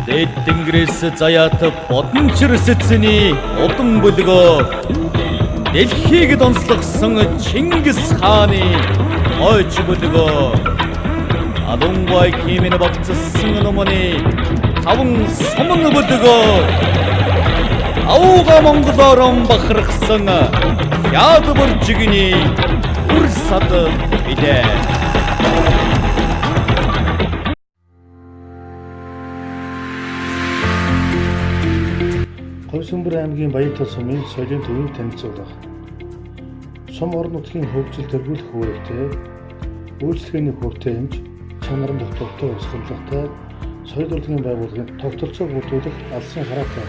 Дээд тэнгэрээс заяат бодончор сэцний удам бүлгөө дэлхийг донслогсон Чингис хааны хойч бүлгөө Алунгай химэн багцсан номоны таван суман бүлгөө Ауга Монголоор бахархсан Ядбар жигний үрсад билээ. Хойсонбор аймгийн Баянтал сумын соёлын төвийг танилцуулах. Сум орон нутгийн хөгжил төрүүлэх үүрэгтэй, үйлчлэгээний хүртээ хэмж, чанарын доктортой усгаллагтай соёл урлагийн байгууллагын тогтолцоог бүрдүүлэх алсын хараатай.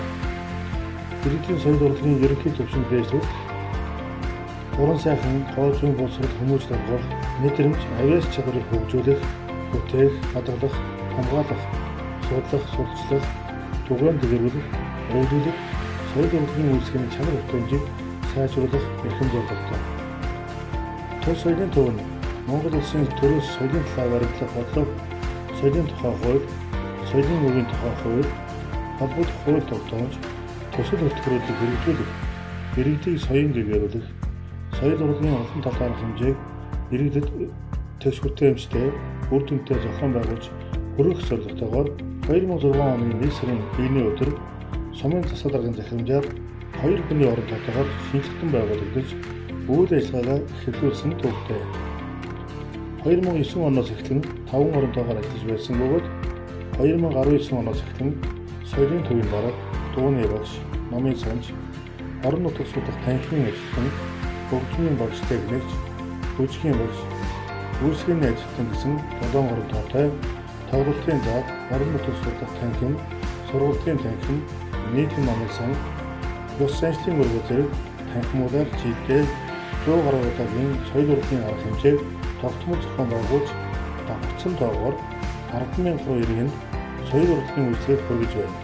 Иргэдийн соёл урлагийн ерөнхий төвшин дэвшүүлэх, уран сайхан гоо зүйн боловсрол хүмүүжил олгох, мэдрэмж, авиас чадварыг хөгжүүлэх, бүтээх, хадгалах, хамгаалах, судлах, сурталчлах, түгээн дэглүүлэх, өвлүүлэх, соёл урлагийн үйлчлэгээний чанар бүтэмжийг сайжруулах эрхэм зорилготой. Тус соёлын төв нь Монгол улсын төрөөс соёлын талаар баримтлах бодлого, соёлын тухай хууль, соёлын өвийн тухай хууль, холбогдох хууль тогтоомж, төсөл хөтөлбөрүүдийг хэрэгжүүлэх, иргэдийг соён дэвшүүлэх, соёл урлагийн олон талаарх хэмжээг иргэдэд тэгш бүтээмжтэй, үр дүнтэй зохион байгуулж хүргэх зорилготойгоор 2006 оны 1 сарын 1-ний өдөр сумын засаг даргын захирамжаар 2 хүний орон тогтооход шинжилтэн байгуулагдаж үйл ажиллагаагаа эхлүүлсэн төвтэй. 2009 оноос эхлэн 5 оронтойгоор ажиллаж байсан бөгөөд 2019 оноос эхлэн соёлын төвийн дарга, дууны багш, номын санж, орон нутаг судах танхимын ажилтан, хөгжмийн багштай гэнэгч, бүжгийн багш, үйлчлэгээний ажилтан гэсэн 7 оронтойтой тоглолтын дааг, орон нутаг судах танхим, сургуулийн танхим, нийтийн номын санж, бус санжлын өргөө зэрэг танхимуудаар жилдээ 100 гаруй удаагийн соёл урлагийн арга хэмжээг тогтмол зохион байгуулж, давхцсан тоогоор 10,000 руу иргэн соёл урлагийн үйлчлэгийг хүргэж байна.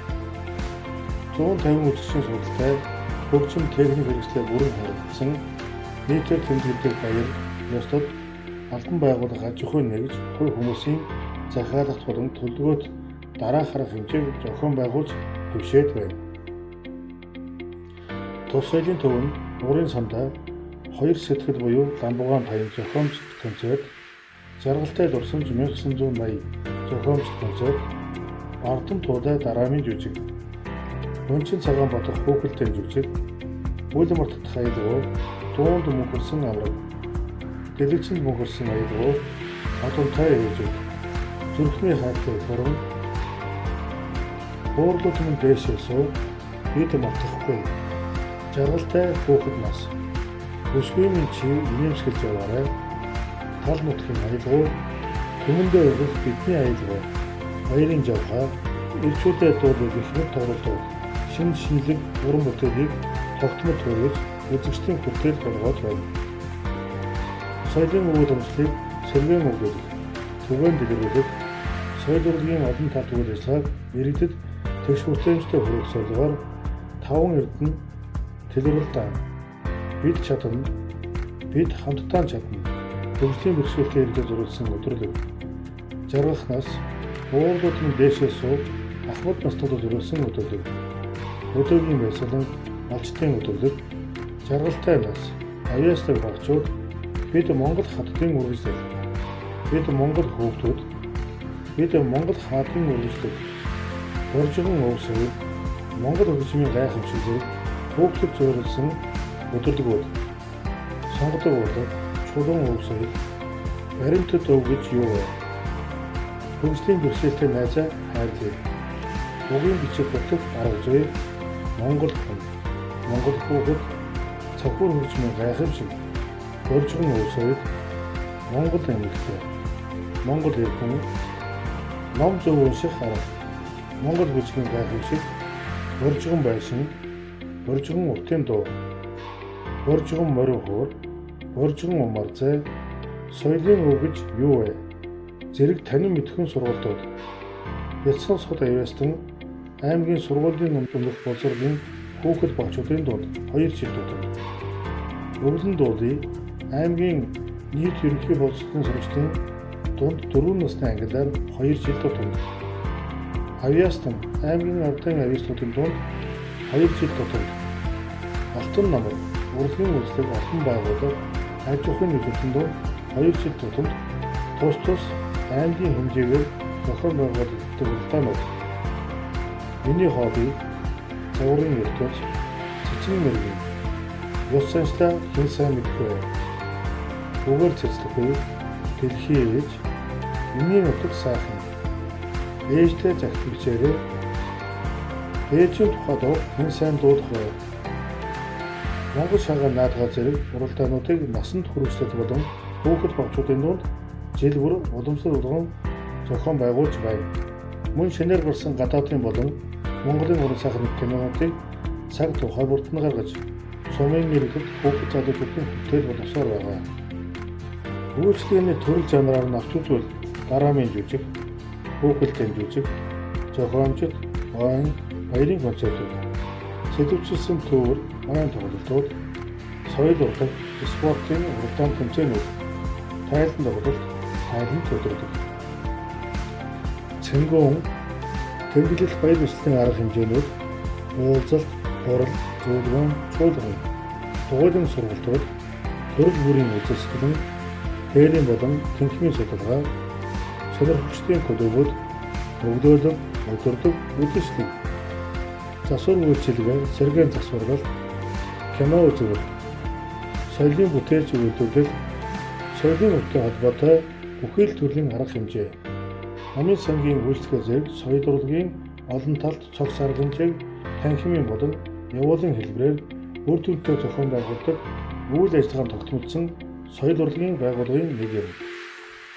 150 үжигчийн судалтай, хөгжим техник хэрэгслээ бүрэн харагдсан, нийтээр тэмдэглэдэг баяр, ёслол, албан байгууллага аж ахуйн нэгж, хувь хүмүүсийн захиалгах болон төлөвлөгөөт дараах арга хэмжээг зохион байгуулж хөвшөөд байна. Тус соёлын төв нь урын сандаа 2 сэтгэл буюу Ламбугаан баян зохиомж концерт, жаргалтай дурсамж 1980 зохиомж концерт, Ардам туудай дараамын жүжиг, Өнчин цагаан бодох хүүхэлдэйн жүжиг, Үл мартах аялал, Дуунд мөнхөрсөн амраг, Дэлгэцэнд мөнхөрсөн аялал, Одонтой жүжиг, Зүрхний хайртай форум, Буурлууд минь дэшээсөө бид мартахгүй, Жаргалтай хүүхэд нас, Бүсгүй минь чи инээмсгэлж яваарай, Тал нутгийн аялал, Түмэндээ өргөх бидний аялал, Баярын жавхаа, Ирчүүдээ дуулах ихнэр тоглолтууд, шинэ шинэлэг уран бүтээлийг тогтмол хүргэж үзэгчдийн хүртээл болгоод байна. Соёлын үйл ажиллагааг сэргээн өгүүлэх, түгээн дэглүүлэх, соёл урлагийн олон талт үйл ажиллагааг иргэдэд тэгш бүтээмжтэй хүргэх зорилгоор 5 эрдэнэ тэлбэрлэлт бид чадна, бид хамтдаа чадна, хөгжлийн бэрхшээлтэй иргэдэд зориулсан өдрөлөг, жаргах нас, уурлууд минь дээшээ сууг, ахмад настуудад зориулсан өдрөлөг, өдөөгийн байсгалан, малчтын өдрөлөг, жаргалтай нас, авьяастай багчууд, бид Монгол хатдын үргэлжлэл, бид Монгол хүүхдүүд, бид Монгол хаадын үргэлжлэл, Боржигон өвсөв, Монгол хөгжмийн гайхамшиг хүүхдэд зориулсан өдөрлөгүүд, сонгодог урлаг, чулуун өвсөв, баримтат өв гэж юу вэ? Хөгжлийн бэрхшээлтэй найзаа хайрлая. Угийн бичиг бүтэх арга зүй, Монгол хүн, Монгол хүүхэд, цахиур хөгжмийн гайхамшиг, Боржигон өвсөв, Монгол эмэгтэй, Монгол эрхэн, ном зөв унших арга, Монгол хөгжмийн гайхамшиг, Боржигон байшин, Боржигон уртын дуу, Боржигон морин хуур, Боржигон умарзай, соёлын өв гэж юу вэ? Зэрэг танин мэдхэн сургалтууд, Бяцхан сод авьяастан аймгийн сургуулийн өмнөх боловсролын хүүхэд багчуудын дунд 2 жил дуудана. Өвлөн дуулын аймгийн нийт ерөнхий боловсролын сургуулийн дунд 4 насны ангилаар 2 жил дуудана. Авиастан аймгийн ардын авиаслуудын дунд 2 жил тутамд алтан намар урлагийн үйлчлэг олон байгууллага аж ахуйн нөхцөлтөнд 2 жил тутамд тус аймгийн хэмжээгээр зохион байгуулагддаг уралдаанууд миний хобби зургийн ертөнц цэцэн мэргийн ёс заншлаа хэн сайн мэдэх вэ? Угаар цэцлэхгүй дэлхий ээж миний нутаг сайхан ээжтэй загтвчээрээ ээжийн тухайд хэн сайн дуудах вэ? Монгол шагаан наадгаа зэрэг уралдаануудыг насанд хүргэжлэх болон хүүхэд багцуудын дунд жил бүр уламжлал болгон зохион байгуулж байна. Мөн шинээр гарсан гадаадын болон Монголын уран сайхан кинонуудыг цаг тухай бүрдэн гаргаж сумын нэрхэд хүүхэд залуучуудын бүтээл боловсоор байгаа. Үйлчлэгийн төрөл жанраар нь авч үзвэл дараамын жүжиг, хүүхэлдэйн жүжиг, зохиомжит, ойн, баярын концертууд, сэдвчилсэн төвөр, ойн тоглолтууд, соёл урлаг, спортын уралдаан тэмцээнүүд, тайлан тоглолт, тайлан төдрөдөг. Цэнгүүн тэмдэглэл баяр ёслолын арга хэмжээнүүд, уулзалт, хурал, зөвлөгөөн, чуулган, дугуйлан сургалтууд, төрөл бүрийн үзэсгэлэн, дээрийн болон тэнхимийн судалгаа, сонирхогчдын клубүүд, өглөөлөг, өдөрдөг, үдэшлэг, засвар үйлчилгээ, сэргээн засваргал, кино үзүүлэлт, соёлын бүтээлч үйлдвэрлэл, соёлын өвтэй холбоотой бүхэл төрлийн арга хэмжээ, намын сангийн үйлчлэгээ зэрэг соёл урлагийн олон талт цогц арга хэмжээг танхимын болон явуулын хэлбэрээр үр дүнтэй зохион байгуулдаг үйл ажиллагаанд тогтмолцсон соёл урлагийн байгууллагын нэг юм.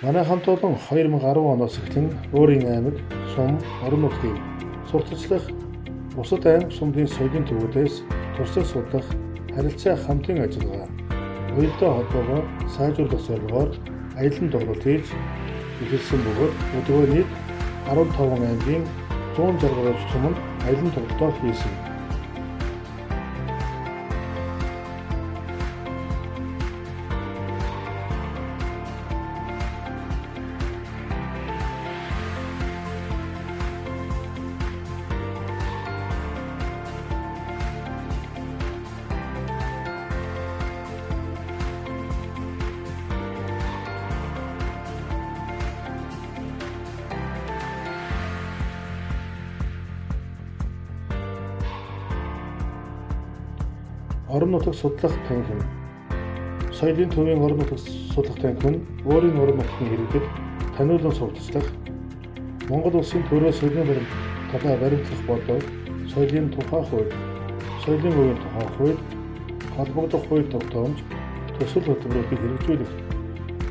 Манай хамт олон 2010 оноос эхлэн өөрийн аймаг, сум, орон нутгийг сурталчлах, бусад аймаг сумын соёлын төвүүдээс туршлага судлах харилцаа хамтын ажиллагаа, уялдаа холбоогоо сайжруулах зорилгоор аялан тоглолт хийж эхэлсэн бөгөөд өдгөө нийт 15 аймгийн 160 гаруй суманд аялан тоглолтоо хийсэн. Орон нутаг судлах танхим. Соёлын төвийн орон нутаг судлах танхим нь өөрийн орон нутгийн иргэдэд таниулан сурталчлах, Монгол улсын төрөө соёлын баримт талаа баримтлах болон соёлын тухай хууль, соёлын өвийн тухай хууль, холбогдох хууль тогтоомж, төсөл хөтөлбөрүүдийг хэрэгжүүлэх,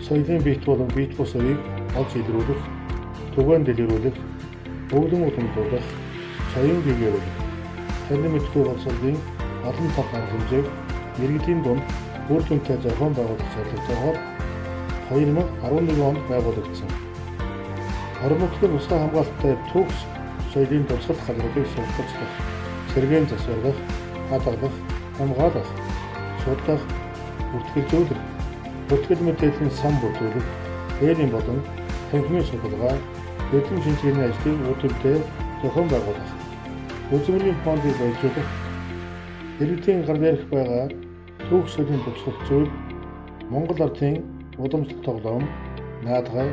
соёлын биет болон биет бус үеийг олж илрүүлэх, түгээн дэлгэрүүлэх, өвлөн уламжлуулах, соён биеэрүүлэх, танин мэдгүй боловсролын олон талт арга хэмжээг иргэдийн дунд үр дүнтэй зохион байгуулах зорилгоор 2011 онд байгуулагдсан. Орон нутгийн усны хамгаалалттай төгс соёлын дурсгал газруудыг сурталчлах, сэргээн засварлах, хадгалах, хамгаалах, судлах, бүртгэлзүүлэх, бүртгэл мэдээллийн сан бүрдүүлэх, дээрийн болон танхимын судалгаа, эдийн шинжилгээний ажлыг үр дүнтэй зохион байгуулах, үзмэрийн фондыг баяжуулах, иргэдийн гар дээрх байгаа түүх соёлын тусгал зүйл, Монгол ардын уламжлалт тоглоом, наадгай,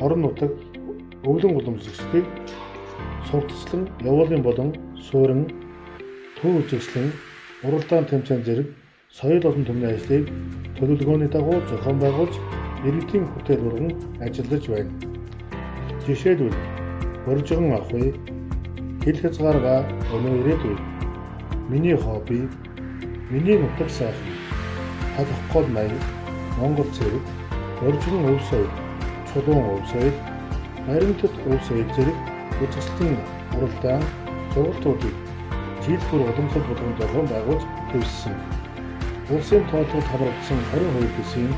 орон нутаг, өвлөн уламжлагчдыг сурталчлан явуулын болон суурин, төв үзэсгэлэн, уралдаан тэмцээн зэрэг соёл олон түмний ажлыг төлөвлөгөөний дагуу зохион байгуулж иргэдийн бүтээл бүрэн ажиллаж байна. Жишээлбэл Боржгон ахуй, хил хязгаарга өнөө ирээдүй, миний хобби, миний нутаг сайхан, халах гол маяг, Монгол цэрэг, Боржгон өв соёл, Чулуун өв соёл, Баримтат өв соёл зэрэг үзэсгэлэн уралдаан, сургалтуудыг жил бүр уламжлал болгон зохион байгуулж хэвшсэн. Улсын тоолгод хамрагдсан 22 дэсийн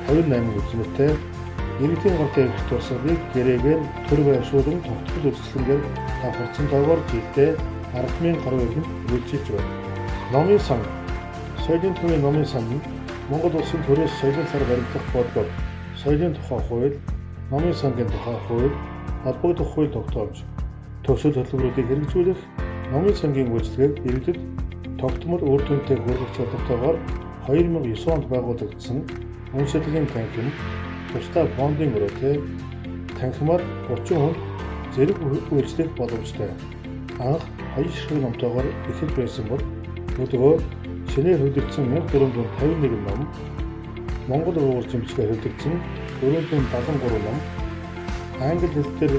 58 үзмэртэй иргэдийн гар дээрх туршлагыг гэрээгээр төр байршуулан тогтмол үзэсгэлэнгээр давхарсан тоогоор жилдээ 10,000 гаруй иргэнд үйлчилж байна. Номын сан. Соёлын төвийн номын сан нь Монгол улсын төрөөс соёлын сар баримтлах бодлого, соёлын тухай хууль, номын сангийн тухай хууль, холбогдох хууль тогтоомж, Төгсөл хөтөлбөрүүдийг хэрэгжүүлэх номын сангийн үйлчлэгийг иргэдэд тогтмол үр дүнтэй хүргэх зорилготойгоор 2009 онд байгуулагдсан үндэслэлийн танхим тусдаа фондын өрөөтэй танхимаар 30 хүнд зэрэг үйлчлэх боломжтой. Анх 2 ширхэг номтойгоор эхэлж байсан бол өдгөө шинээр хөдөлгдсөн 1451 ном, Монгол уур зэмчгээр хөдөлгдсөн 473 ном, англи хэлээр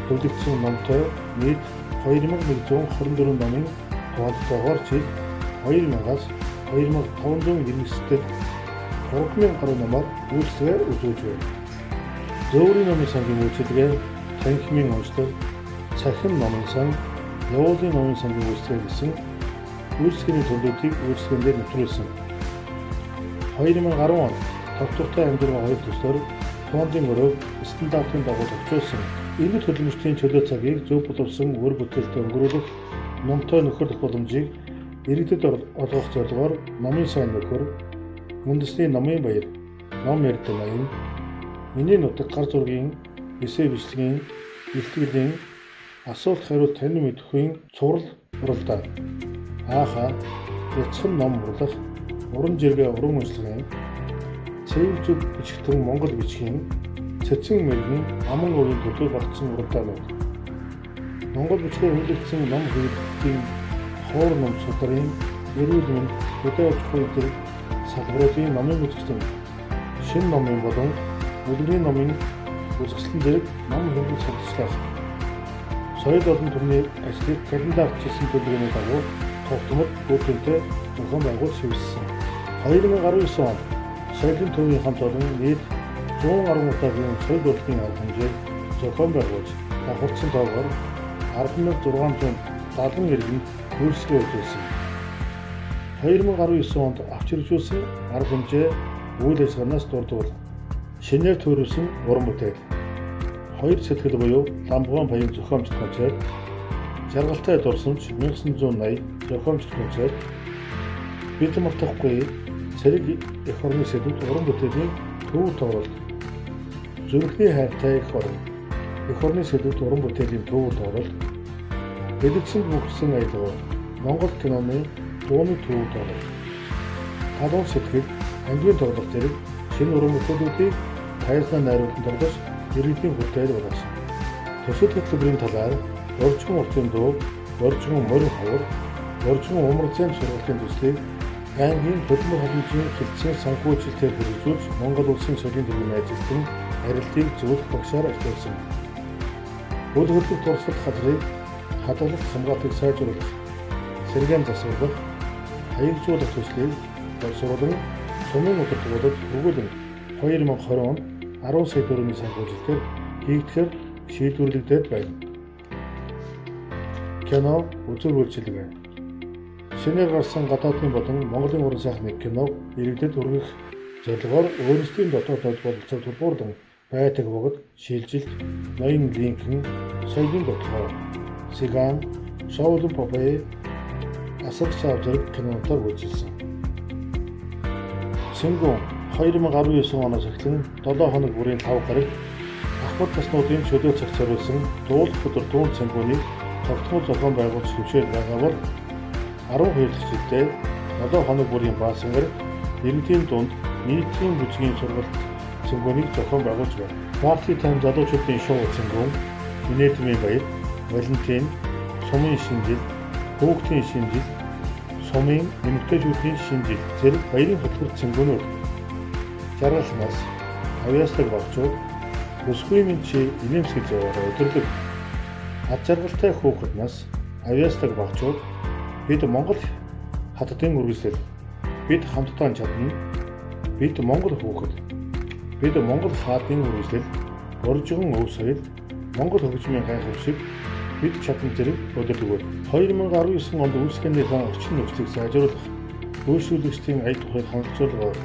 хөдөлгдсөн номтой нийт 2124 номын тоолтойгоор жил 2000-аас 2500 иргэдэд 3000 гаруй номоор үйлчлэгээ үзүүлж байна. Зөөврийн номын сангийн үйлчлэгээ, танхимын онцлог, цахим номын сан, явуулын номын сангийн үйлчлэгээ гэсэн үйлчлэгээний төлөвлөлтийг үйлчлэгээнээр нэвтрүүлсэн. 2010 онд тогтвортой амьдралын хоёр төслөөр фондын өрөөг стандартын дагуу төвчүүлсэн. Иргэд хөдөлмөрчдийн чөлөө цагийг зөв боловсон үр бүтээлтэй өнгөрүүлэх, номтой нөхөрлөх боломжийг иргэдэд олгох зорилгоор номын сайн нөхөр, үндэсний номын баяр, ном ярдэ ноён, миний нутаг гар зургийн, эссе бичлэгийн, бэлтгэлийн, асуулт хариулт танин мэдэхүйн цуврал уралдаан, ааха, бяцхан ном урлах, уран жиргээ уран уншлагын, цэвэржүг бичгтэн Монгол бичгийн, цэцэн мэргэн аман уурын төдөө багтсан уралдаанууд, Монгол бичгээр хөдөлгдсөн ном хэвлэлтийн хоор ном судрын, эрүүл мэнд, хөдөө аж ахуй төр салбаруудын номын үзэсгэлэн, шинэ номын болон үлгэрийн номын үзэсгэлэн зэрэг ном хэвлэл судалчлаа. Соёл болон төрний ажлыг календарчилсан төлөвлөгөөний дагуу тогтмол үр дүнтэй зохион байгуулалт шийдсэн. 2019 онд соёлын төвийн хамт олон нийт 110 удаагийн соёл урлагийн арга хэмжээг зохион байгуулж, давхарцсан тоогоор 10,670 иргэнд үйлчлэгээ үзүүлсэн. 2019 онд авч хэрэгжүүлсэн арга хэмжээ үйл ажиллагаанаас дурдвал шинээр төрүүлсэн уран бүтээл, 2 сэтгэл буюу Ламбгаан баян зохиомжтой концерт, жаргалтай дурсамж 1980 зохиомжтой концерт, бид мартахгүй цэрэг эх орны сэдвүүд уран бүтээлийн төв тоглолт, зүрхний хайртай эх орны сэдвүүд уран бүтээлийн төв тоглолт, бэлэгсэн бүгдсэн аялал, Монгол киноны дууны төв тоглолт, талуун сэтгэл, ангийн тоглолт зэрэг шинэ уран бүтээлүүдийг тайлбар найруулсан тоглож иргэдийн хүртээл болгосон. Төсөл хөтөлбөрийн талаар орчгон уртын дуу, орчгон морин хавар, орчгон умарцын сургалтын төслийг аймгийн хөдөлмөр хангалтын хилцэн санхүүжилтээр хэрэгжүүлж Монгол улсын соёлын төвийн ажилтан харилцааг зөвлөх багшаар ажилласан. Үйл хөдлөлт туршилт хадрыг хадгалах хамгаалтыг сайжруулах, сэргээн засварлах, хаягжуулах төслийг боловсруулан сумын удирдлагуудад өгүүлэн 2020 онд 10 сая төгрөгийн санхүүжилтээр хийгдэхээр шийдвэрлэгдээд байна. Кино үзэг үйлчилгээ. Шинээр гарсан гадаадын болон Монголын уран сайхны киног иргэдэд хүргэх зорилгоор өөрсдийн дотоод боловсрол тулгуурдан байдаг бөгөөд шилжилт, ноён линкэн, соёлын бодлого, сиган, шоулын попей, асар шав зэрэг киноноор үйлчилсэн. Сэнгүүн 2019 оноос эхлэн 7 хоног бүрийн 5 гараг ахмад таснуудын чөлөө цаг зориулсан дуулах өдөр дуун цэнгүүнийг тогтмол зохион байгуулж хөвшөөл байгаа бол 12 дахь жилдээ 7 хоног бүрийн баасангаар иргэдийн дунд нийтийн бүжгийн сургалт цэнгүүнийг зохион байгуулж байна. Парти тайм залуучуудын шоу цэнгүүн, Минэтмийн баяр, Валентин, сумын шинжил, хүүхдийн шинжил, сумын эмэгтэйчүүдийн шинжил зэрэг баярын хөтөлбөр цэнгүүнүүд жаргал нас, авьяаслаг багчууд, бүсгүй минь инээмсгэл яваараа өдөрлөг. Ад жаргалтай хүүхэд нас, авьяаслаг багчууд бид Монгол хатдын үргэлжлэл, бид хамтдаа чадна, бид Монгол хүүхэд, бид Монгол хаадын үргэлжлэл, оржигон өв соёл, Монгол хөгжмийн гайхамшиг, бид чадна зэрэг өдөрлөг. 2019 онд үйлчлэгээнийхээ орчин нөхцөлийг сайжруулах, үйлчлүүлэгчдийн ая тухайг хангалтжуулах,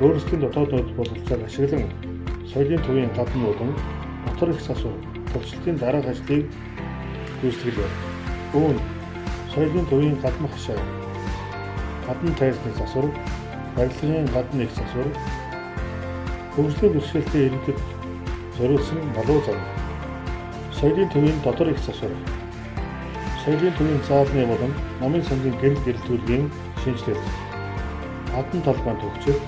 өөрсдийн дотоод боловсролыг ашиглан соёлын төвийн гадна болон дотор их засвар төвчлөлтийн дараах ажлыг гүйцэтгэлээ. Үүнд соёлын төвийн гадна хашаа, гадна тайрны засвар, барилгын гадна их засвар, хөгжлийн бэрхшээлтэй иргэдэд зориулсан малуу зам, Соёлын төвийн дотор их засвар. Соёлын төвийн заалны болон намын сангийн гэрэл төлөвийн шинжилэл. Адан талбайн төвчл,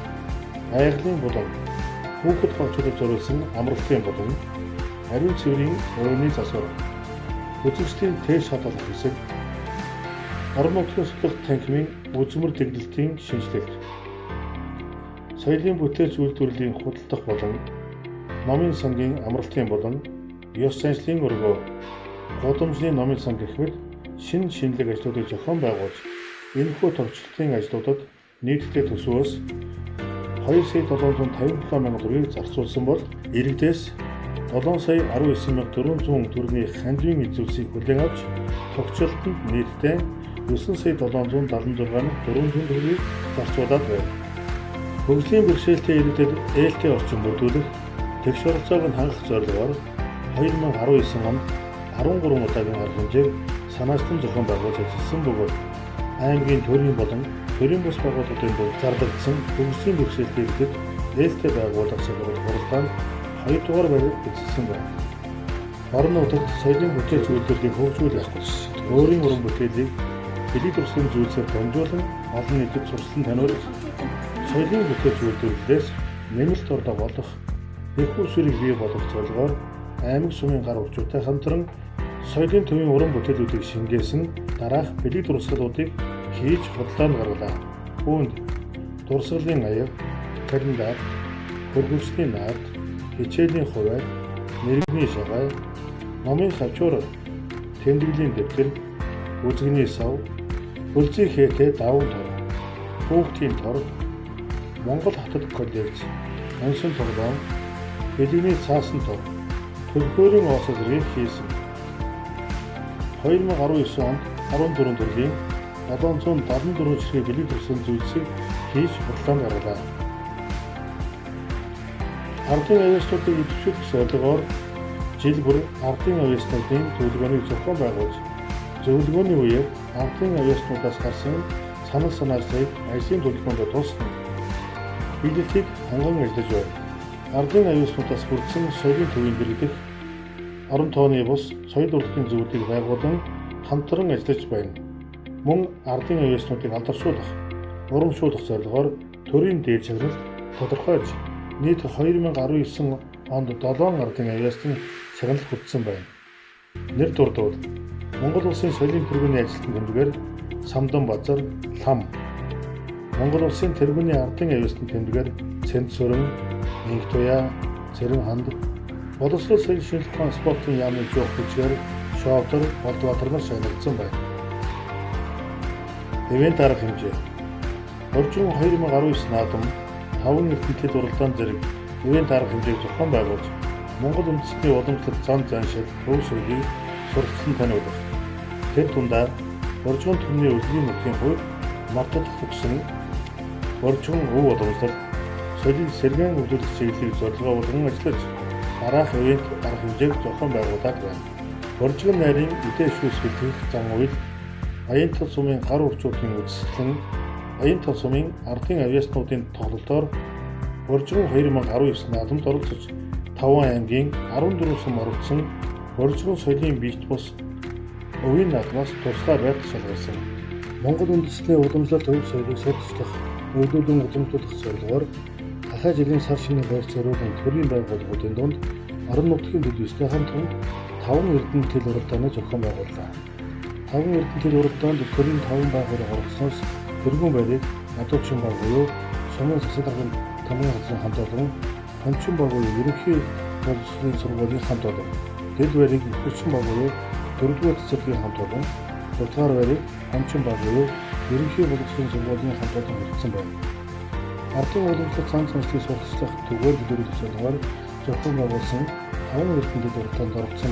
айглын болон хүүхэд багцуудад зориулсан амралтын болон ариун цэврийн өрөөний засвар. Үзэгчдийн тээш хадгалах хэсэг. Орон нутгийн судлах танхимын үзмэр дэглэлтийн шинжилэл. Соёлын бүтээлч үйлдвэрлэлийн худалдах болон намын сангийн амралтын болон ёс заншлын өргөө, гудамжны намын сан гэх мэт шинэ шинэлэг ажлуудыг зохион байгуулж, энэхүү төвчлөлийн ажлуудад нийтдээ төсвөөс 2,757 мянган төгрөгийг зарцуулсан бол иргэдээс 7,19,400 төгрөгийн хандивын эзүүлсийг хүлээн авч төвчлөлтөнд нийтдээ 9,776,400 төгрөгийг зарцуулаад байна. Хөгжлийн бэрхшээлтэй иргэдэд ээлтэй орчин бүрдүүлэх, тэгш оролцоог нь хангах зорилгоор 2019 онд 13 удаагийн арга хэмжээг санаачлан зохион байгуулж ажилласан бөгөөд аймгийн төрийн болон төрийн бус байгууллагын дунд зарлагдсан хөгжлийн бэрхшээлтэй иргэдэд ээлтэй байгуулах салбарт хуралдаанд 2 дугаар барил эзэлсэн байна. Орон нутагт соёлын бүтээлч үйлдвэрлэлийг хөгжүүлэх, өөрийн уран бүтээлийг дэлхийд туршлагын зүйлсээр дамжуулан олон нийтэд сурталчилан таниулах, соёлын бүтээлч үйлдвэрлэлээс нэмэлт орлого олох, их усрыг бий болгох зорилгоор аймаг сумын гар хурцтай хамтран соёлын төвийн уран бүтээлүүдийг шингээсэн дараах бэлэг дурсгалуудыг хийж худалдаанд гаргалаа. Үүнд дурсгалын аяга, календар, хөргөчлийн наад, хичээлийн хувай, нэрний шагай, номын хавчуур, тэмдэглэлийн дэвтэр, үзэгний сав, хөлзийн хээтэй даван тор, хүүхдийн тор, Монгол хатад коллекц, оншин тоглоом, бэлгэний цаасан тор, төлбөрийн оос зэргийг хийсэн. 2019 онд 14 төрлийн 774 жиргээ бэлэг дурсан зүйлсийг хийж худалдаанд гаргалаа. Ардын авьяаснуудыг идэвхжүүлэх зорилгоор жил бүр ардын авьяаснуудын төлөвлөгөөнийг зохион байгуулж, зөвлөгөөний үеэр ардын авьяаснуудаас гарсан санал санаачлалыг ажлын төлөвлөгөөнд тусгах, биелэлтийг ханган ажиллаж байна. Ардын авьяаснуудаас бүрдсэн соёлын төвийн дэргэдэх, орон тооны бус соёл урлагийн зөвлөлийг байгуулан хамтран ажиллаж байна. Мөн ардын авьяаснуудыг алдаршуулах, урамшуулах зорилгоор төрийн дээд чагналт тодорхойлж, нийт 2019 онд 7 ардын авьяасны чагналт хүртсэн байна. Нэр дурдвал Монгол Улсын соёлын тэргүүний ажилтны тэмдгээр Самдан-Базар, Лам, Монгол Улсын тэргүүний ардын авьяасны тэмдгээр Цэнтсүрэн, Инхтуяа, Цэрэнханд, боловсрол соёл шинжилх ухаан спортын яамны жуух хүчээр Шовдор, Болдбаатар нар шагнагдсан байна. Ивент арга хэмжээ. Орчин 2019 наадам 5 эрдэмтэд уралдаан зэрэг ивент арга хэмжээг зохион байгуулж, Монгол үндэстний уламжлалт зан заншил, төв сургийг сурталчилан таниулах. Тэр тундаа Орчин түмний өглөөний нутгийн хувьд мартах төгсөн Орчин өв уламжлалт, соёлын сэргээн өвлөлт чиглэлийг зорилгоо болгон ажиллаж, дараах ивент арга хэмжээг зохион байгуулад байна. Орчин найрын эдээ шүүс бэлтгэх зан үйл, Аян тал сумын гар урчуудын үзэсгэлэн, Аян тал сумын ардын авьяаснуудын тоглолтоор Орчин 2019 наадамд оролцож, 5 аймгийн 14 сум оролцсон Орчин соёлын биет бус өвийн наадмаас тусгай байдал шалгарсан. Монгол үндэстний уламжлалт өв соёлыг сурталчлах, өвлүүлэн уламжлуулах зорилгоор дахиад жилийн сар шинэ байр зориулсан төрийн байгууллагуудын дунд орон нутгийн төлөвлөстэй хамтран 5 эрдэмтэл уралдааны зохион байгууллаа. 5 эрдэмтэл уралдаанд төрийн 5 байгууллага оролцсноос тэргүүн байрыг Надуучин баг буюу Сумын засаг даргын тамгын газрын хамт олон, Хончин баг буюу ерөнхий боловсролын сургуулийн хамт олон, Дэд байрыг Хүчин баг буюу 4-р цэцэрлэгийн хамт олон, 3-р байрыг Хончин баг буюу ерөнхий боловсролын сургуулийн хамт олон хүртсэн байна. Ардын уламжлалт зан заншлыг сурталчлах, түгээр бүлэглэх зорилгоор зохион байгуулсан 5 эрдэмтэд уралдаанд оролцсон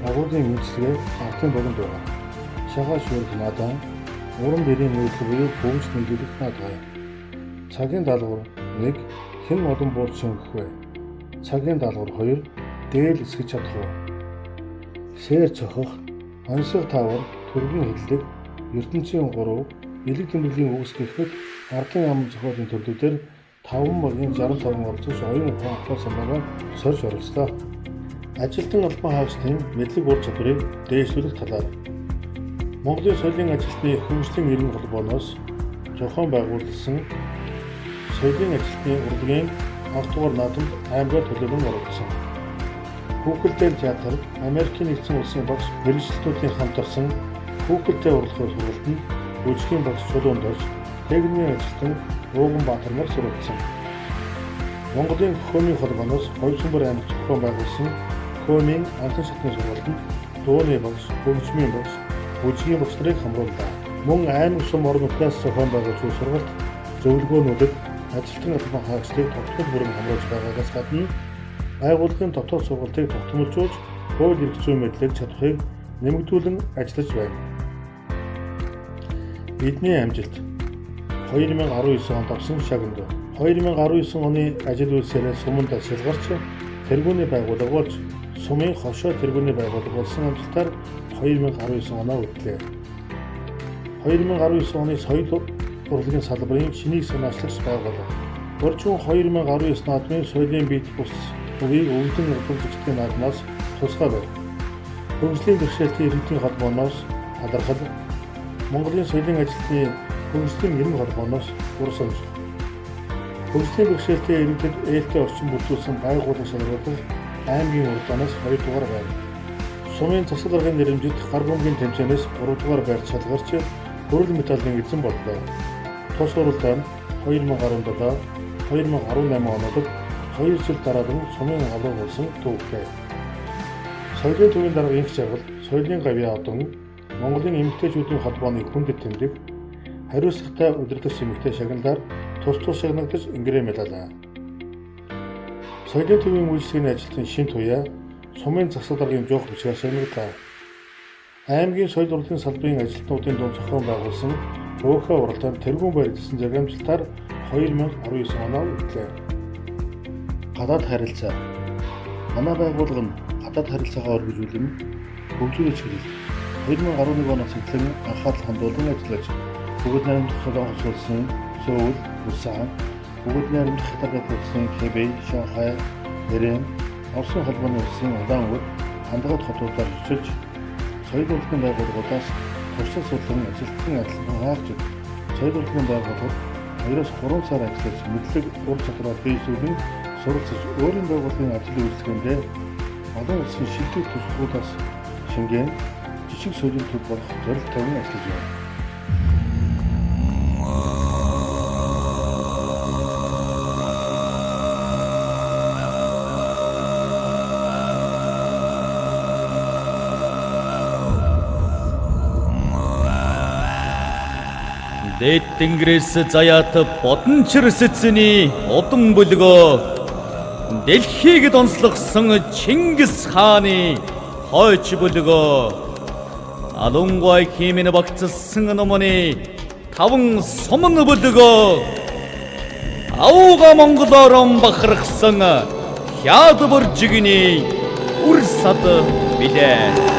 багуудын үйлчлэгээ ардын богинд байна. Шагаа шуурх наадам, уран бэрийн үйлдэл буюу бөмж нийлүүлэх наадам. Цагийн даалгавар 1. Хэн олон буур шөнгөх вэ? Цагийн даалгавар 2. Дээл эсгэж чадах уу? Сээр цохох, ансиг таавар, түргэн хэллэг, ертөнцийн 3, элэг тэмдэглэлийн үгс гэх мэт ардын ам зохиолын төрлүүдээр 5 багийн 65 оролцогч оюун ухаан ахуй санаагаа сорж оролцлоо. Ажилтан албан хаагчдын мэдлэг ур чадварыг дээшлүүлэх талаар Монголын соёлын ажилтны хөгжлийн иргэн холбооноос зохион байгуулсан соёлын ажилтны урлагийн анх дугаар наадамд аймгаар төлөөлөн оролцсон. Хүүхэлдэйн театр, Америкийн нэгдсэн улсын багш мэргэжилтнүүдийн хамтарсан хүүхэлдэй урлагийн сургалт нь бүжгийн багш Чулуун Дорж, техникийн ажилтан Ууган Баатар нар суралцсан. Монголын Хөөмийн холбооноос Хойсонбор аймагт зохион байгуулсан Хөөмийн анхан шатны сургалтанд дууны багш, хөгжмийн багш, бүжгийн багш нарыг хамрууллаа. Мөн аймаг сум орон нутгаас зохион байгуулж буй сургалт зөвлөгөөнүүдэд ажилтан албан хаагчдыг тогтмол бүрэн хамруулж байгаагаас гадна байгууллагын дотоод сургалтыг тогтмолжуулж хууль эрх зүйн мэдлэг чадварыг нэмэгдүүлэн ажиллаж байна. Бидний амжилт 2019 онд авсан шагнал. 2019 оны ажил үйлсээрээ суманд шалгарч тэргүүний байгууллага болж сумын хошоо тэргүүний байгууллага болсон амжилтаар 2019 оноо үтлээ. 2019 оны соёл урлагийн салбарын шинийг санаачлагч байгууллага. Орчин 2019 наадмын соёлын бит бус үгийг өвдөн урлагчдын наадмаас тусгай байв. Хөгжлийн бэрхшээлтэй иргэдийн холбооноос талархал, Монголын соёлын ажилтны хөгжлийн иргэн холбооноос урсамж. Хөгжлийн бэрхшээлтэй иргэдэд ээлтэй орчин бүрдүүлсэн байгууллага шалгуулах аймгийн урлагаас 2 дугаар байв. Сумын засаг даргын нэрэмжит гар бөмбөгийн тэмцээнээс 3 дугаар байрч шалгарч хөрөл медалийн эзэн боллоо. Тус уралдаан 2017, 2018 онуудад 2 жил дараалан сумын авраг болсон төвтэй. Соёлын төвийн дарга инх жаргал, соёлын гавьяа одон, Монголын эмэгтэйчүүдийн холбооны хүндэт тэмдэг, хариуцлагатай удирдагч эмэгтэй шагналаар тус шагнагдаж ингэрээ медалаа. Соёлын төвийн үйлчлэгийн ажилтны шин туяа сумын засаг даргын жоох бичгээр шагналлаа. Аймгийн соёл урлагийн салбарын ажилтнуудын дунд зохион байгуулсан Өөхөө уралдаанд тэргүүн байр гэсэн загамжлалтаар 2019 оноо үтлээ. Гадаад харилцаа. Манай байгууллага нь гадаад харилцаагаа өргөжүүлэн хөгжүүлж чиглэл 2011 оноос эхлэн анхаарал хандуулан ажиллаж бүгд найрамдах Солонгос улсын Сөүл, Бусан, бүгд найрамдах Хятад улсын Хэбэй, Шанхай, Нэрэн, Орсын холбооны улсын Улаанбаатар хандгаад хотуудаар очиж соёл урлагийн байгууллагуудаас туршлага судлан ажилтны адилхан хаагчид соёл урлагийн байгууллагад 2-3 сар ажиллаж мэдлэг ур чадвараа биелүүлэн суралцж өөрийн байгууллагын ажил үйлчлэгэндээ олон улсын шилдэг тусгуудаас шингэн жижиг соёлын төв болох зорилготойгон ажиллаж байна. Дээд тэнгэрээс заяат бодончирсэцний удам бүлгөө Дэлхийг донслогсон Чингис хааны хойч бүлгөө Алунгай химэн багцсан номны 5 суман бүлгөө Ауга монголоор бахархсан хятад жигний үр сад билээ.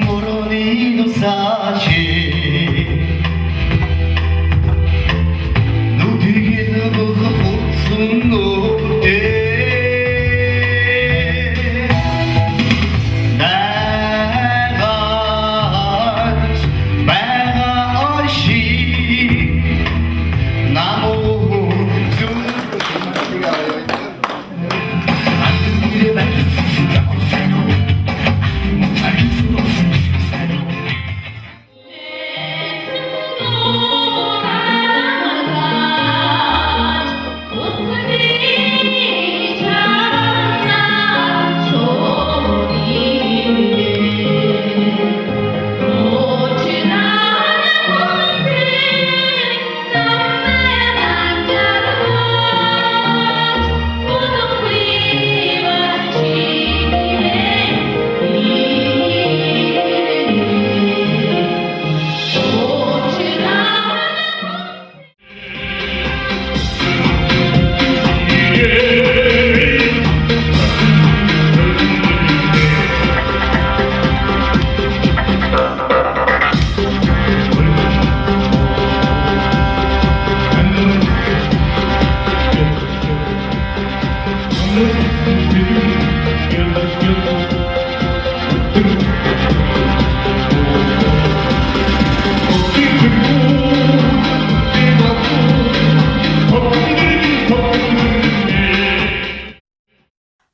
모르는 사실 누구에게도 복수는 없대 내가 없이 나무 안들에 밝힐 수가 없어요.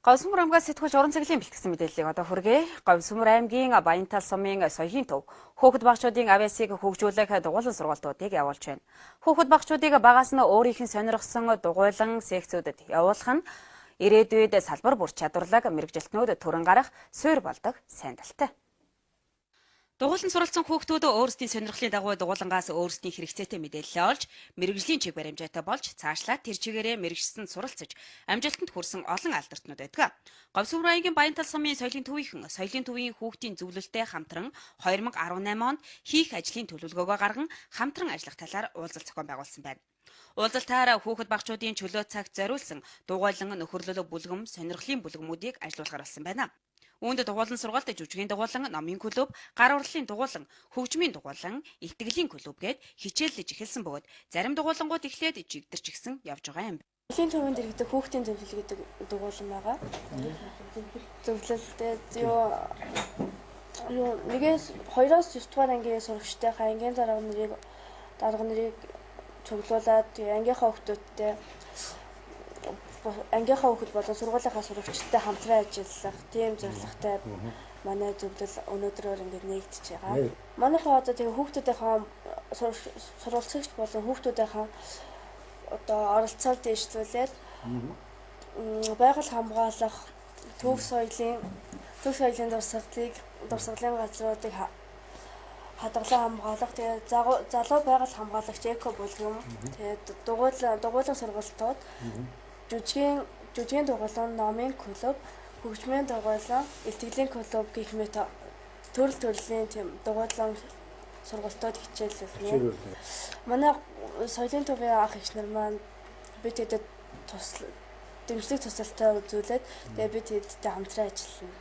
Говьсүмэр аймгаас сэтгүүлч уран цаглийн бэлтгэсэн мэдээллийг одоо хүргэе. Говьсүмэр аймгийн Баянтал сумын соёлын төв хүүхэд багчуудын авиасыг хөгжүүлэх дугуйлан сургалтуудыг явуулж байна. Хүүхэд багчуудыг багаас нь өөрийнх нь сонирхсон дугуйлан секцүүдэд явуулах нь ирээдүйд салбар бүр чадварлаг мэрэгжилтнүүд төрөн гарах суурь болдог сайн талтай. Дугуйлан суралцсан хүүхдүүд өөрсдийн сонирхлын дагуу дугуйлангаас өөрсдийн хэрэгцээтэй мэдээлэл олж, мэрэгжлийн чиг баримжаатай болж, цаашлаад тэр чигээрээ мэрэгчсэн суралцж, амжилтанд хүрсэн олон алдартнууд байдаг. Говьсүмэр аймгийн Баянтал сумын соёлын төвийн хүүхдийн зөвлөлтөд хамтран 2018 онд хийх ажлын төлөвлөгөөгөө гарган хамтран ажиллах талаар уулзалт зохион байгуулсан байна. Уулзалтаар хүүхэд багчуудын чөлөө цагт зориулсан дугуйлан нөхөрлөлөө бүлгэм, сонирхлын бүлгэмүүдийг ажилуулгаар болсон байна. Үүнд дугуйлан сургалт, жүжигний дугуйлан, номын клуб, гар урлалын дугуйлан, хөгжмийн дугуйлан, итгэлийн клуб гэд хичээллэж эхэлсэн бөгөөд зарим дугуйлангууд эхлээд жигдэрч гисэн явж байгаа юм. Соёлын төвийн дэргэдэг хүүхдийн зөвлөл гэдэг дугуйлан байгаа. Зөвлөлтэй юу нэгээс 2-оос 9 дугаар ангийн сурагчдынхаа ангийн дарга нарыг цуглуулад ангийнхаа хүүхдүүдтэй ангийнхаа хүүхэд болон сургуулийнхаа сурагчдтай хамтран ажиллах тийм зорилготой манай зөвлөл өнөөдрөөр ингээд нэгдэж байгаа. Манайхаа одоо тийм хүүхдүүдийнхаа сурвалжлагч болон хүүхдүүдийнхаа одоо оролцоог дэвшүүлээд байгаль хамгаалах төв соёлын дурсгалын газруудыг хадгалан хамгаалах тэгээд залуу байгаль хамгаалагч эко бүлгэм тэгээд дугуйлан сургалтууд жүжигний дугуйлан, номын клуб, хөгжмийн дугуйлан, итгэлийн клуб гэх мэт төрлийн тийм дугуйлан сургалтууд хичээллээ. Манай соёлын төвийн ах эгчнэр маань бид тэдэд дэмжлэг тусалтай үзүүлээд тэгээд бид тэдтэй хамтран ажиллана.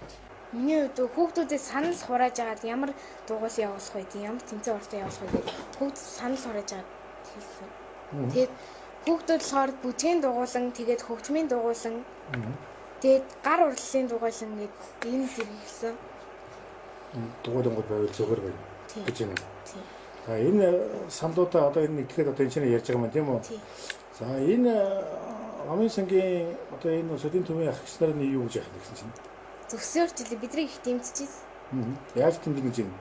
Миний хувьд хүүхдүүдэд санал хурааж агаад ямар дугуйл явуулах вэ, ямар тэмцээн уртаа явуулах вэ гэдэг хүүхд санал хурааж агаад хэлсэн. Тэгээд хүүхдүүд болохоор бүжгийн дугуйлан, тэгээд хөгжмийн дугуйлан, тэгээд гар урлалын дугуйлан гээд энэ зэрэгсэн. Дугуйлангууд байвал зөвхөр байна гэж юм. За энэ самлуудаа одоо энэ ихэд одоо энэ чинь ярьж байгаа юм тийм үү? За энэ амын сангийн одоо энэ соёлын төвийн ах эгч нарын юу гэж яах вэ гэсэн чинь? Зөвсөөр жилээ бидний их дэмжижсэн. Яаж дэмжиж байна?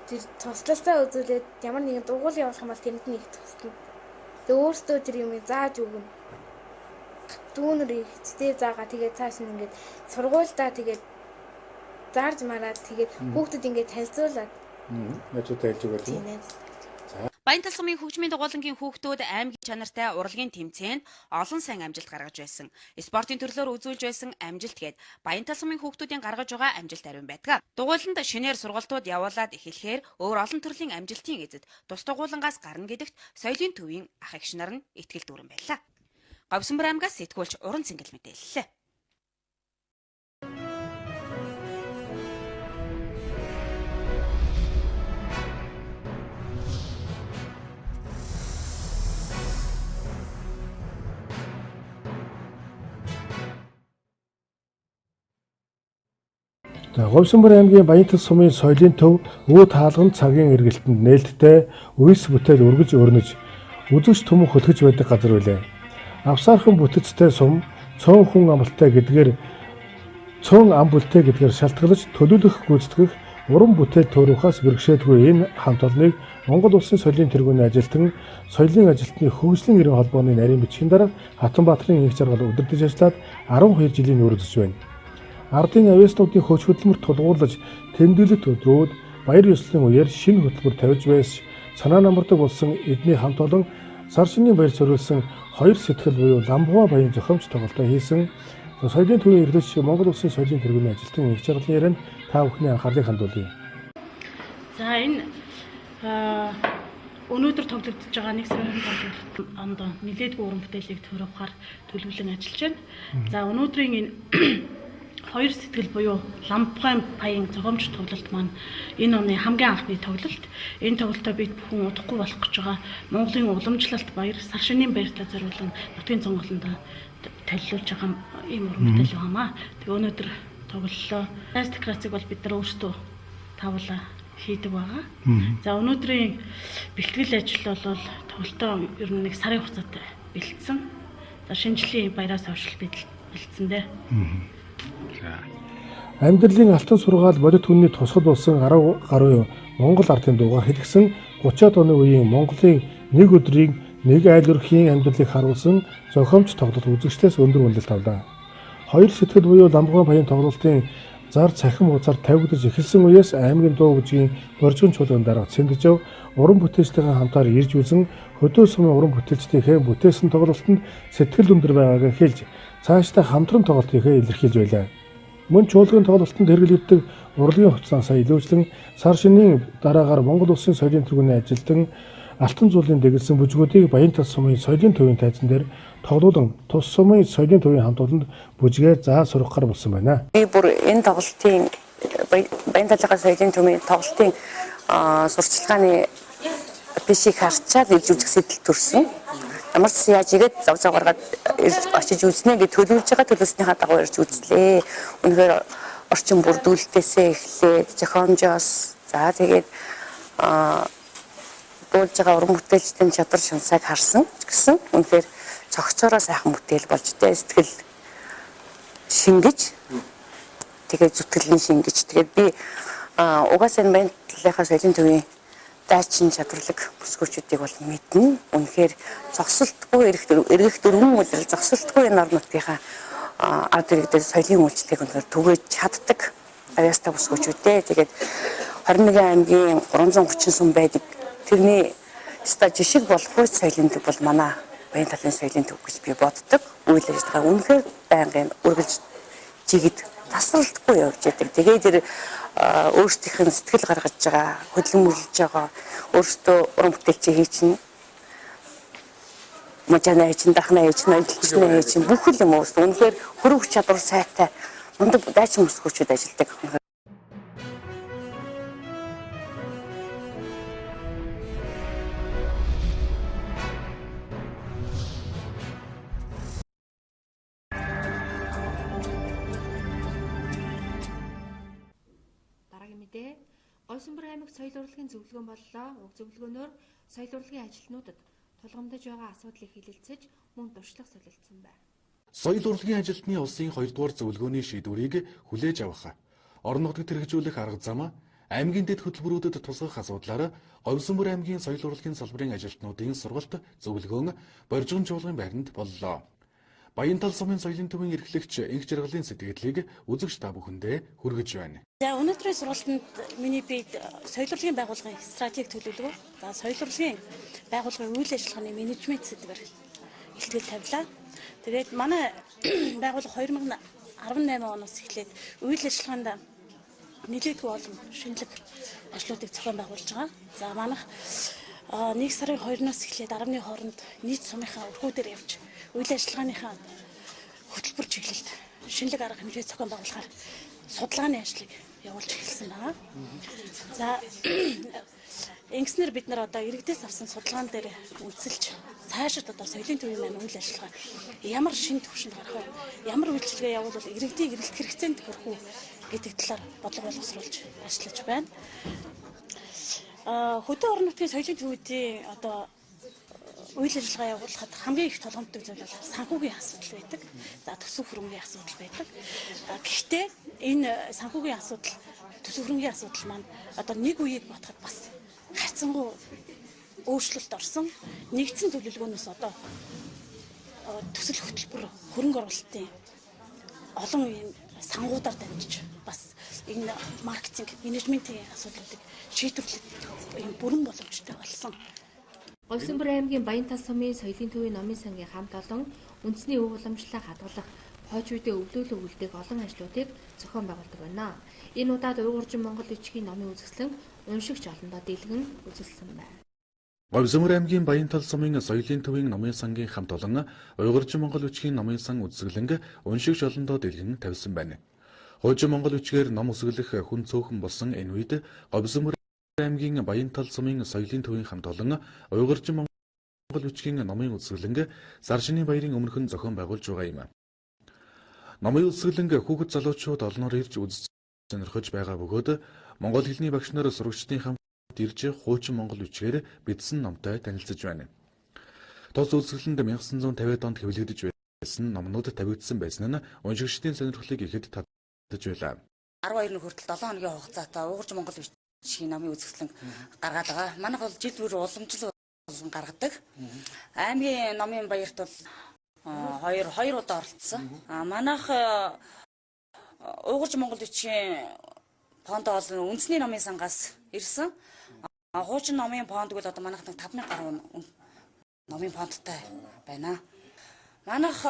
Тэр туслалцаа үзүүлээд ямар нэгэн дугуйл явуулах юм бол тэнд нь их туслана. Тэгээд өөртөө тэр юм зааж өгнө. Дүүнэр ихтэй заагаа тэгээд цааш нь ингээд сургуульдаа тэгээд заарж мараад тэгээд хүүхдүүд ингээд танилцуулаад найзуудаа хэлж өгöd. Баянтал сумын хөгжмийн дугуйлангийн хүүхдүүд аймгийн чанартай урлагийн тэмцээнд олон сайн амжилт гаргаж байсан. Спортын төрлөөр үзүүлж байсан амжилт гээд Баянтал сумын хүүхдүүдийн гаргаж байгаа амжилт ариун байдаг. Дугуйланд шинээр сургалтууд явуулаад эхлэхээр өөр олон төрлийн амжилтын эзэд тус дугуйлангаас гарна гэдэгт соёлын төвийн ах эгч нар нь итгэл дүүрэн байлаа. Говьсөнбөр аймгаас сэтгүүлч Уран Цэнгэл мэдээллээ. Говьсөнбөр аймгийн Баянтал сумын соёлын төв өвөө таалган цагийн эргэлтэнд нээлттэй үйлс бүтээл өргөж өрнөж үзэгч түмэн хөлгөж байдаг газар билээ. Авсаархан бүтэцтэй сум цөөн хүн амлалтай гэдгээр цөөн ам бүлтэй гэдгээр шалтгаалж төлөвлөх гүйцэтгэх уран бүтээл төөрөхөөс бэрхшээлгүй энэ хамт олныг Монгол Улсын соёлын тэргүүний ажилтан соёлын ажилтны хөгжлийн эрийн холбооны нарийн бичгийн дарга Хатанбаатарын их жаргал удирдаж ажиллаад 12 жилийн өмнө үзэж байна. Ардын авьяаснуудын хөч хөдөлмөр тулгуурлаж тэмдэглэлт өдрүүд баяр ёслолын үеэр шинэ хөтөлбөр тавьж байсан санаа намардаг болсон эдний хамт олон сар шинийн баяр зориулсан хоёр сэтгэл буюу Ламбуга баян зохиомж тоглолтоо хийсэн соёлын төвийн эрхлэгч Монгол Улсын соёлын тэргүүний ажилтан их жаргалын ярианд та бүхний анхаарлыг хандуулъя. За энэ өнөөдөр тоглогдож байгаа 1 сарын 20 онд нэлээдгүй уран бүтээлийг төрөвхөр төлөвлөн ажиллаж байна. За өнөөдрийн энэ хоёр сэтгэл буюу Ламбугын баян зохиомж тоглолт маань энэ оны хамгийн анхны тоглолт. Энэ тоглолтоо бид бүхэн удахгүй болох гэж байгаа Монголын уламжлалт баяр сар шинийн баяртаа зориулан нутгийн цонголонд төлөвлөж байгаа ийм уран бүтээл байнамаа. Тэгээ өнөөдөр тоглолоо. Декорацийг бол бид нар өөрсдөө тавлаа хийдэг байгаа. За өнөөдрийн бэлтгэл ажил бол тоглолтоо ер нь 1 сарын хугацаатай бэлдсэн. За шинэ жилийн баяраас хойш бэлдсэн дээ. Амьдралын алтан сургаал бодит үнний тусгал болсон гаруй Монгол ардын дуугаар хэлгсэн 30-аад оны үеийн Монголын нэг өдрийг нэг айл өрхийн амьдралыг харуулсан зохиомж тоглолт үзэгчдээс өндөр үнэлэлт авлаа. Хоёр сэтгэл буюу Ламбуга баян тоглолтын зар цахим узаар тавигдаж эхэлсэн үеэс аймгийн дуу бүжгийн боржгон чуулган дарга Цэнгэж уран бүтээлчтэйгээ хамтаар ирж үзэн хөдөө сумын уран бүтээлчдийнхээ бүтээсэн тоглолтод сэтгэл өндөр байгаагаа хэлж цаашдаа хамтран тоглолт хийхээ илэрхийлж байлаа. Мөн чуулган тоглолтод хэрэглэгддэг урлагийн хуцаасаа илүүчлэн сар шинийн дараагаар Монгол Улсын соёлын тэргүүний ажилтан алтан зуулын дэглэсэн бүжгүүдийг Баянтал сумын соёлын төвийн тайзан дээр тоглуулан тус сумын соёлын төвийн хамт олонд бүжгээр заа сургахаар болсон байна. Би бүр энэ тоглолтын Баянталын соёлын төвийн тоглолтын сурчлагын бишиг харчаад ирж үзэх сэтэл төрсөн. Ямар ч яаж игээд зав гаргаад очиж үзнэ гэж төлөвлөж байгаа төлөвснийхаа дагуу ирж үзлээ. Үнэхээр орчин бүрдүүлэлтээсээ эхлээд зохиомжоос за тэгээд дуулж байгаа уран бүтээлчдийн чадвар шансааг харсан гэсэн. Үнэхээр цогцоороо сайхан бүтээл болж тэ сэтгэл шингэж тэгээд зүтгэлийн шингэж тэгээд би угаасаа энэ Баянталынхаа соёлын төвийн дайчин чадварлаг бүсгүүчүүдийг бол мэднэ. Үнэхээр зогсолтгүй эргэх дөрвөн үйлрэл зогсолтгүй энэ орнуудынхаа ард иргэдэд соёлын үйлчлэгийг үнэхээр түгээж чаддаг авьяастай бүсгүүчүүдээ. Тэгээд 21 аймгийн 330 сум байдаг. Тэрний ста жишг болох хууль соёлын төв бол манай Баянталын соёлын төв гэж би боддог. Үйл ажиллагаа үнэхээр байнгын үргэлж жигэд тасралтгүй явж байдаг. Тэгээд тэр өөрсдийнх нь сэтгэл гаргаж байгаа, хөдөлмөрлөж байгаа, өөрсдөө уран бүтээлч хийчин, мужаана хийчин, дахна хийчин, ажилчны хийчин бүх юм өөрсдөө үнэхээр хөрөг чадвар сайтай мундаг дайчин бүсгүүчүүд ажилладаг. Говьсөнбөр аймаг соёл урлагийн зөвлөгөөн боллоо. Уг зөвлөгөөнөөр соёл урлагийн ажилтнуудад тулгамдж байгаа асуудлыг хэлэлцэж мөн туршлага солилцсон байна. Соёл урлагийн ажилтны улсын 2 дугаар зөвлөгөөний шийдвэрийг хүлээж авах, орон нутагт хэрэгжүүлэх арга зам, аймгийн дэд хөтөлбөрүүдэд тусгах асуудлаар Говьсөнбөр аймгийн соёл урлагийн салбарын ажилтнуудын сургалт зөвлөгөөн боржгон чуулган байранд боллоо. Баянтал сумын соёлын төвийн эрхлэгч энх жаргалын сэтгэлдлийг үзэгч та бүхэндээ хүргэж байна. За өнөөдрийн сургалтанд миний бие соёл урлагийн байгууллагын стратеги төлөвлөгөө, за соёл урлагийн байгууллагын үйл ажиллагааны менежмент сэдвээр ихтгэл тавилаа. Тэгээд манай байгууллага 2018 оноос эхлээд үйл ажиллагаанд нэлээдгүй олон шинэлэг ажлуудыг зохион байгуулж байгаа. За манайх 1 сарын 2-оос эхлээд 10-ны хооронд нийт сумынхаа өрхүүдээр явж үйл ажиллагааныхаа хөтөлбөр чиглэлд шинэлэг арга хэмжээ зохион байгуулахаар судалгааны ажлыг явуулж эхэлсэн байна. За ингэснээр бид нар одоо иргэдээс авсан судалгаан дээр үндэслэж цаашид одоо соёлын төвийн маань үйл ажиллагаа ямар шин түвшинд гарах вэ? Ямар үйлчилгээ явуулвал иргэдийн эрэлт хэрэгцээнд хүрэх үү гэдэг талаар бодлого боловсруулж ажиллаж байна. Хөдөө орон нутгийн соёлын төвүүдийн одоо үйл ажиллагаа явуулахад хамгийн их тулгамддаг зүйл бол санхүүгийн асуудал байдаг. За төсөв хөрөнгөний асуудал байдаг. Гэхдээ энэ санхүүгийн асуудал, төсөв хөрөнгөний асуудал маань одоо нэг үеийг бодоход бас хайцангуй өөрчлөлт орсон. Нэгдсэн төлөвлөгөөнөөс одоо төсөл хөтөлбөр хөрөнгө оруулалтын олон юм сангуудаар дамжиж бас энэ маркетинг, менежментийн асуудлуудыг шийдвэрлэх юм бүрэн боломжтой болсон. Говьсөнбөр аймгийн Баянтал сумын соёлын төвийн номын сангийн хамт олон үндэсний өв уламжлалаа хадгалах, хойчуудын өвлүүлэг үлдээх олон ажлуудыг зохион байгуулдаг байна. Энэ удаад Уйгуржин Монгол бичгийн номын үзэсгэлэн уншигч олондоо дэлгэн үзүүлсэн байна. Говьсөнбөр аймгийн Баянтал сумын соёлын төвийн номын сангийн хамт олон Уйгуржин Монгол бичгийн номын сан үзэсгэлэн уншигч олондоо дэлгэн тавьсан байна. Хойжин Монгол бичгээр ном үсгэлэх хүн цөөхөн болсон энэ үед Говьсөнбөр аймгийн Баянтал сумын соёлын төвийн хамт олон Уйгуржин Монгол бичгийн номын үзэсгэлэн Саршины баярын өмнөхөн зохион байгуулж байгаа юм. Номын үзэсгэлэн хүүхэд залуучууд олноор ирж үзэж сонирхож байгаа бөгөөд монгол хэлний багш нар сурагчдын хамт ирж хуучин монгол бичгээр бичсэн номтой танилцж байна. Тус үзэсгэлэнд 1950-ад онд хэвлэгдэж байсан номнууд тавигдсан байсан нь уншигчдын сонирхлыг ихэд татаж байлаа. 12 хүртэл 7 хоногийн хугацаатай Уйгуржин Монгол бичгийн номын үзэсгэлэн гаргаад байгаа. Манайх бол жил бүр уламжлал болсон гаргадаг. Аймгийн номын баярт бол хоёр удаа оролцсон. Манайх Уйгуржин Монгол бичгийн фонд бол үндэсний номын сангаас ирсэн. Хуучин номын фонд бол одоо манайх 5000 гаруй номын фондтай байна. Манайх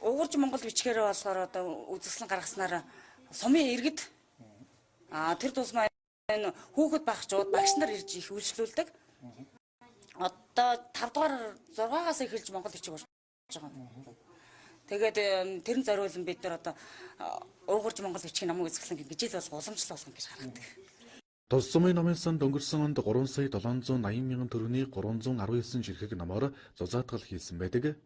Уйгуржин Монгол бичгээр болохоор одоо үзэсгэлэн гаргаснаар сумын иргэд тэр тусмаа хүүхэд багчууд багш нар ирж их үйлчлүүлдэг. Одоо 5 дугаар 6-аас эхэлж монгол бичиг болж байгаа. Тэгээд тэрэн зориулсан бид нар одоо Уйгуржин Монгол бичгийн номын үзэсгэлэн гэж ил бол уламжлал болгоно гэж харагддаг. Тус сумын номын санд өнгөрсөн онд 3 сая 780 мянган төгрөгийн 319 ширхэг номоор зузаатгал хийсэн байдаг.